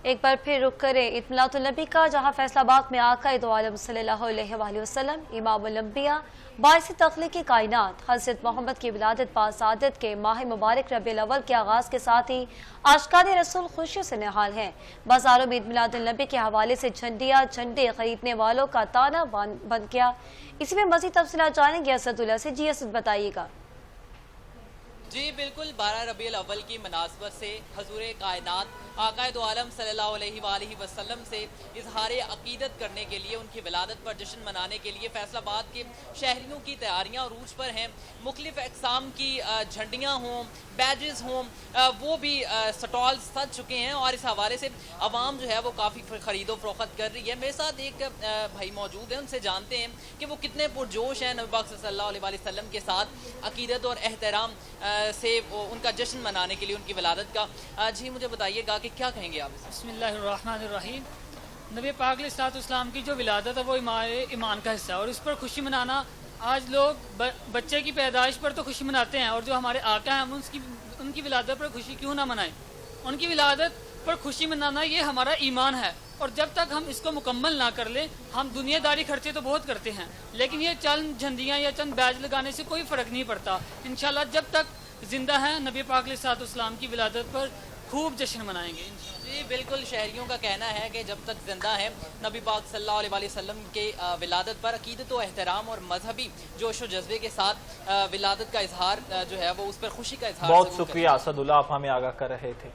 ایک بار پھر رخ کریں عید میلاد النبی کا، جہاں فیصل آباد میں آقا دو عالم صلی اللہ علیہ وآلہ وسلم امام الانبیاء باعث تخلیق کائنات حضرت محمد کی ولادت باسعادت کے ماہ مبارک ربیع الاول کے آغاز کے ساتھ ہی عاشقان رسول خوشی سے نہال ہیں۔ بازاروں میں عید میلاد النبی کے حوالے سے جھنڈے خریدنے والوں کا تانا بند کیا۔ اسی میں مزید تفصیلات جانیں گے اسد اللہ سے۔ جی اسد، بتائیے گا۔ جی بالکل، 12 ربیع الاول کی مناسبت سے حضور کائنات آقا دو عالم صلی اللہ علیہ وآلہ وسلم سے اظہار عقیدت کرنے کے لیے، ان کی ولادت پر جشن منانے کے لیے فیصل آباد کے شہریوں کی تیاریاں عروج پر ہیں۔ مختلف اقسام کی جھنڈیاں ہوں، بیجز ہوں، وہ بھی سٹال سج چکے ہیں اور اس حوالے سے عوام جو ہے وہ کافی خرید و فروخت کر رہی ہے۔ میرے ساتھ ایک بھائی موجود ہیں، ان سے جانتے ہیں کہ وہ کتنے پرجوش ہیں نبی پاک صلی اللہ علیہ وآلہ وسلم کے ساتھ عقیدت اور احترام سے ان کا جشن منانے کے لیے، ان کی ولادت کا۔ جی مجھے بتائیے گا کہ کیا کہیں گے آپ؟ بسم اللہ الرحمن الرحیم۔ نبی پاک علیہ الصلوۃ والسلام کی جو ولادت ہے وہ ہمارے ایمان کا حصہ ہے، اور اس پر خوشی منانا، آج لوگ بچے کی پیدائش پر تو خوشی مناتے ہیں، اور جو ہمارے آقا ہیں ہم ان کی ولادت پر خوشی کیوں نہ منائیں؟ ان کی ولادت پر خوشی منانا یہ ہمارا ایمان ہے، اور جب تک ہم اس کو مکمل نہ کر لیں، ہم دنیا داری خرچے تو بہت کرتے ہیں، لیکن یہ چند جھنڈیاں یا چند بیج لگانے سے کوئی فرق نہیں پڑتا۔ انشاءاللہ جب تک زندہ ہیں نبی پاک علیہ الصلوۃ والسلام کی ولادت پر خوب جشن منائیں گے۔ جی بالکل، شہریوں کا کہنا ہے کہ جب تک زندہ ہیں نبی پاک صلی اللہ علیہ وآلہ وسلم کے ولادت پر عقیدت و احترام اور مذہبی جوش و جذبے کے ساتھ ولادت کا اظہار جو ہے وہ اس پر خوشی کا اظہار۔ بہت شکریہ اسد اللہ، آپ ہمیں آگاہ کر رہے تھے۔